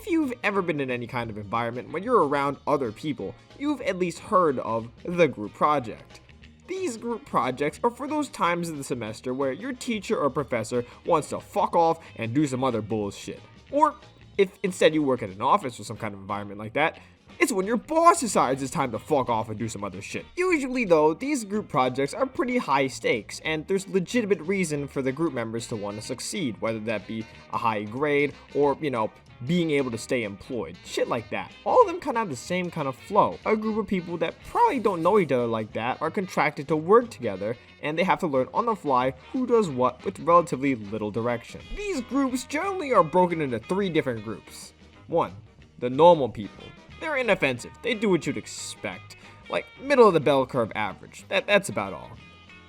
If you've ever been in any kind of environment where you're around other people, you've at least heard of the group project. These group projects are for those times of the semester where your teacher or professor wants to fuck off and do some other bullshit. Or if instead you work at an office or some kind of environment like that, it's when your boss decides it's time to fuck off and do some other shit. Usually though, these group projects are pretty high stakes, and there's legitimate reason for the group members to want to succeed, whether that be a high grade or, being able to stay employed. Shit like that. All of them kind of have the same kind of flow. A group of people that probably don't know each other like that are contracted to work together, and they have to learn on the fly who does what with relatively little direction. These groups generally are broken into 3 different groups. 1. The normal people. They're inoffensive. They do what you'd expect. Like middle of the bell curve average. That's about all.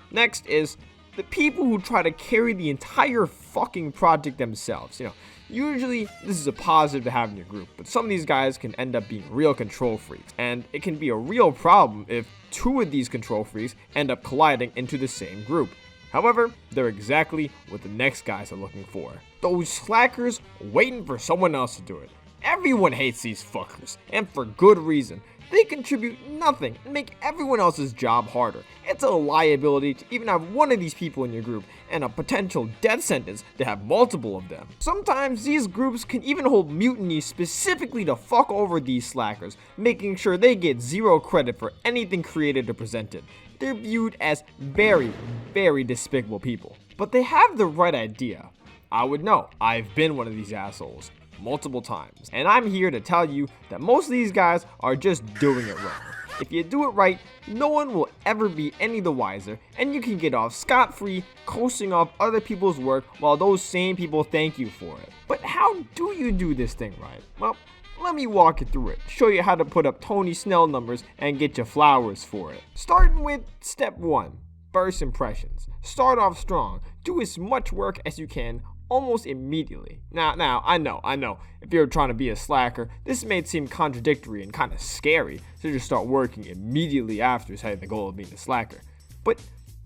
Next is the people who try to carry the entire fucking project themselves. Usually this is a positive to have in your group, but some of these guys can end up being real control freaks, and it can be a real problem if 2 of these control freaks end up colliding into the same group. However, they're exactly what the next guys are looking for. Those slackers waiting for someone else to do it. Everyone hates these fuckers, and for good reason. They contribute nothing and make everyone else's job harder. It's a liability to even have one of these people in your group, and a potential death sentence to have multiple of them. Sometimes these groups can even hold mutinies specifically to fuck over these slackers, making sure they get 0 credit for anything created or presented. They're viewed as very, very despicable people. But they have the right idea. I would know. I've been one of these assholes multiple times, and I'm here to tell you that most of these guys are just doing it wrong. If you do it right, no one will ever be any the wiser, and you can get off scot-free coasting off other people's work while those same people thank you for it. But how do you do this thing right? Well, let me walk you through it, show you how to put up Tony Snell numbers and get your flowers for it. Starting with step 1, first impressions. Start off strong, do as much work as you can almost immediately. Now, I know, if you're trying to be a slacker, this may seem contradictory and kind of scary to just start working immediately after setting the goal of being a slacker. But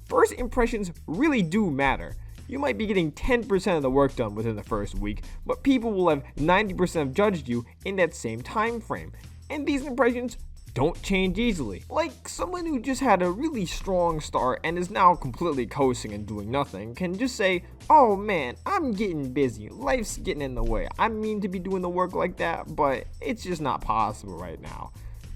first impressions really do matter. You might be getting 10% of the work done within the first week, but people will have 90% have judged you in that same time frame. And these impressions don't change easily. Like someone who just had a really strong start and is now completely coasting and doing nothing can just say, oh man, I'm getting busy, life's getting in the way. I mean to be doing the work like that, but it's just not possible right now.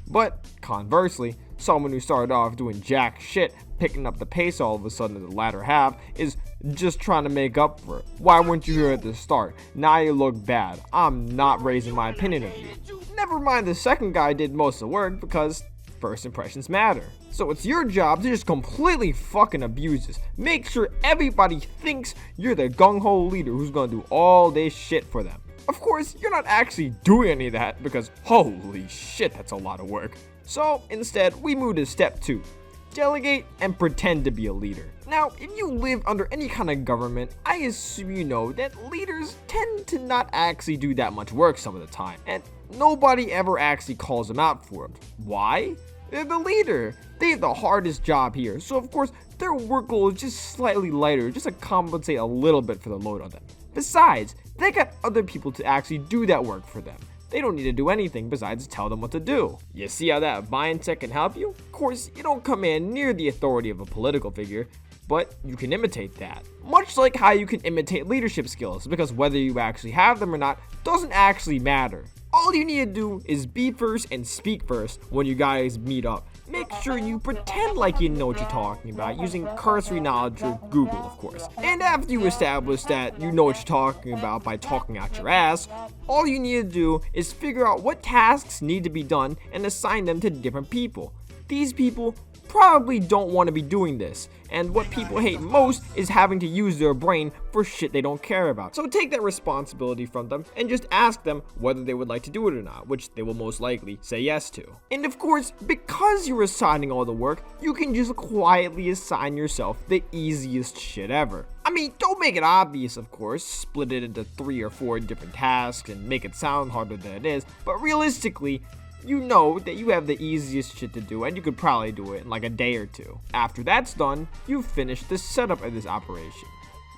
But conversely, someone who started off doing jack shit, picking up the pace all of a sudden in the latter half, is just trying to make up for it. Why weren't you here at the start? Now you look bad. I'm not raising my opinion of you. Never mind the second guy did most of the work because first impressions matter. So it's your job to just completely fucking abuse this. Make sure everybody thinks you're the gung-ho leader who's gonna do all this shit for them. Of course, you're not actually doing any of that because holy shit, that's a lot of work. So instead, we move to step 2. Delegate and pretend to be a leader. Now, if you live under any kind of government, I assume you know that leaders tend to not actually do that much work some of the time, and nobody ever actually calls them out for it. Why? They're the leader. They have the hardest job here, so of course their workload is just slightly lighter just to compensate a little bit for the load on them. Besides, they got other people to actually do that work for them. They don't need to do anything besides tell them what to do. You see how that mindset can help you? Of course, you don't come in near the authority of a political figure, but you can imitate that. Much like how you can imitate leadership skills, because whether you actually have them or not doesn't actually matter. All you need to do is be first and speak first when you guys meet up. Make sure you pretend like you know what you're talking about using cursory knowledge of Google, of course. And after you establish that you know what you're talking about by talking out your ass, all you need to do is figure out what tasks need to be done and assign them to different people. These people probably don't want to be doing this, and what people hate most is having to use their brain for shit they don't care about. So take that responsibility from them and just ask them whether they would like to do it or not, which they will most likely say yes to. And of course, because you're assigning all the work, you can just quietly assign yourself the easiest shit ever. I mean, don't make it obvious, of course, split it into 3 or 4 different tasks and make it sound harder than it is, but realistically, you know that you have the easiest shit to do and you could probably do it in like a day or 2. After that's done, you've finished the setup of this operation.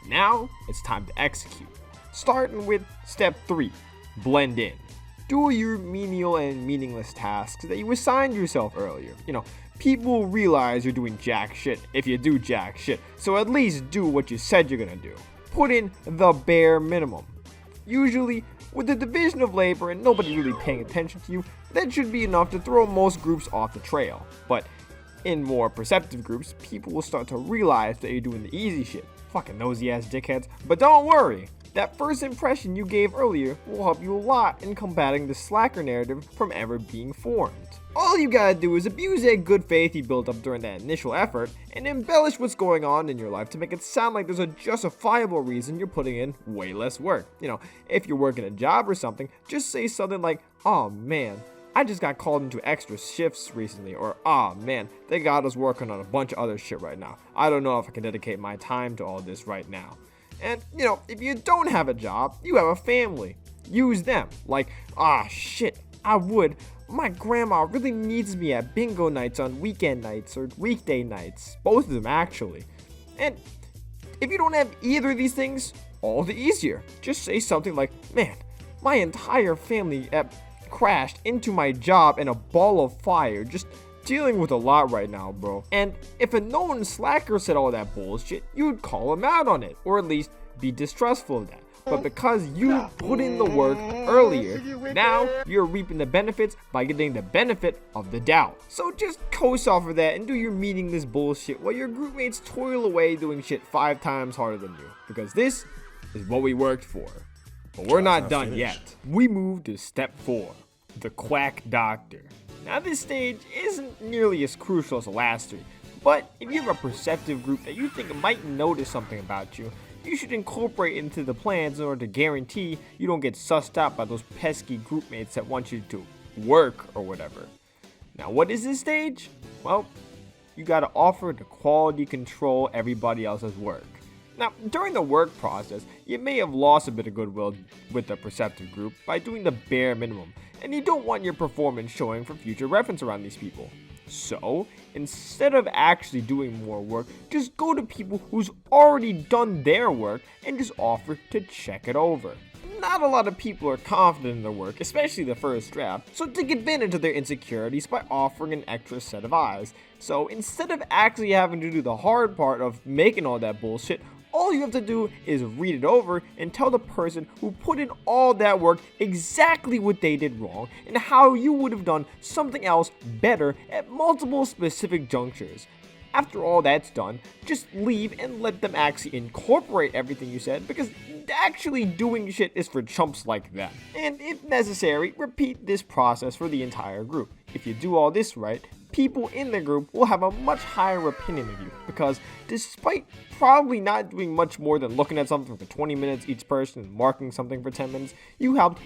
Now, it's time to execute. Starting with step 3, blend in. Do your menial and meaningless tasks that you assigned yourself earlier. People will realize you're doing jack shit if you do jack shit, so at least do what you said you're gonna do. Put in the bare minimum. Usually, with the division of labor and nobody really paying attention to you, that should be enough to throw most groups off the trail. But in more perceptive groups, people will start to realize that you're doing the easy shit. Fucking nosy ass dickheads. But don't worry, that first impression you gave earlier will help you a lot in combating the slacker narrative from ever being formed. All you gotta do is abuse that good faith you built up during that initial effort and embellish what's going on in your life to make it sound like there's a justifiable reason you're putting in way less work. If you're working a job or something, just say something like, "Oh man, I just got called into extra shifts recently," or "Ah man, they got us working on a bunch of other shit right now. I don't know if I can dedicate my time to all this right now." And, if you don't have a job, you have a family. Use them. Like, "Ah shit, I would. My grandma really needs me at bingo nights on weekend nights or weekday nights." Both of them, actually. And if you don't have either of these things, all the easier. Just say something like, "Man, my entire family crashed into my job in a ball of fire. Just dealing with a lot right now, bro." And if a known slacker said all that bullshit, you'd call him out on it, or at least be distrustful of that. But because you put in the work earlier, now you're reaping the benefits by getting the benefit of the doubt. So just coast off of that and do your meaningless bullshit while your group mates toil away doing shit 5 times harder than you. Because this is what we worked for. But we're not done yet. We move to step 4, the quack doctor. Now this stage isn't nearly as crucial as the last 3, but if you have a perceptive group that you think might notice something about you, you should incorporate into the plans in order to guarantee you don't get sussed out by those pesky group mates that want you to work or whatever. Now what is this stage? Well, you gotta offer to quality control everybody else's work. Now, during the work process, you may have lost a bit of goodwill with the perceptive group by doing the bare minimum, and you don't want your performance showing for future reference around these people. So, instead of actually doing more work, just go to people who's already done their work and just offer to check it over. Not a lot of people are confident in their work, especially the first draft, so take advantage of their insecurities by offering an extra set of eyes. So instead of actually having to do the hard part of making all that bullshit, all you have to do is read it over and tell the person who put in all that work exactly what they did wrong and how you would have done something else better at multiple specific junctures. After all that's done, just leave and let them actually incorporate everything you said, because actually doing shit is for chumps like them. And if necessary, repeat this process for the entire group. If you do all this right, people in the group will have a much higher opinion of you, because despite probably not doing much more than looking at something for 20 minutes each person and marking something for 10 minutes, you helped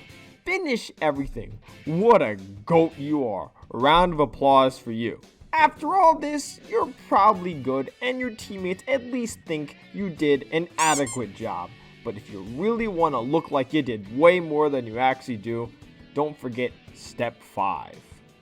finish everything. What a goat you are. A round of applause for you. After all this, you're probably good and your teammates at least think you did an adequate job. But if you really want to look like you did way more than you actually do, don't forget step 5.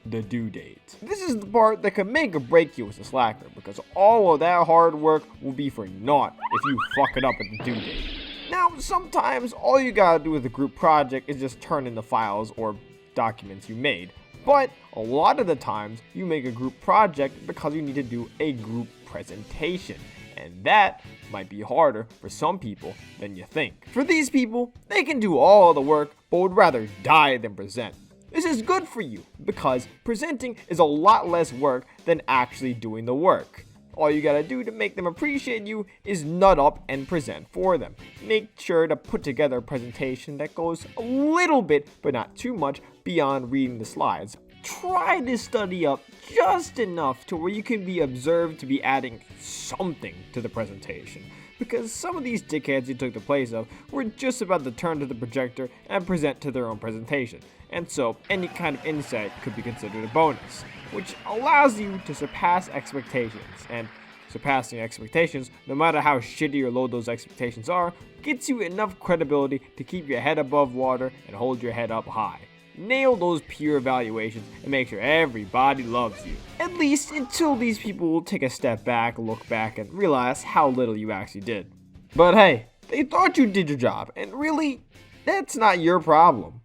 The due date. This is the part that can make or break you as a slacker, because all of that hard work will be for naught if you fuck it up at the due date. Now, sometimes all you gotta do with a group project is just turn in the files or documents you made, but a lot of the times you make a group project because you need to do a group presentation, and that might be harder for some people than you think. For these people, they can do all the work but would rather die than present. This is good for you, because presenting is a lot less work than actually doing the work. All you gotta do to make them appreciate you is nut up and present for them. Make sure to put together a presentation that goes a little bit, but not too much, beyond reading the slides. Try to study up just enough to where you can be observed to be adding something to the presentation. Because some of these dickheads you took the place of were just about to turn to the projector and present to their own presentation. And so any kind of insight could be considered a bonus, which allows you to surpass expectations. And surpassing expectations, no matter how shitty or low those expectations are, gets you enough credibility to keep your head above water and hold your head up high. Nail those peer evaluations and make sure everybody loves you. At least until these people will take a step back, look back, and realize how little you actually did. But hey, they thought you did your job, and really, that's not your problem.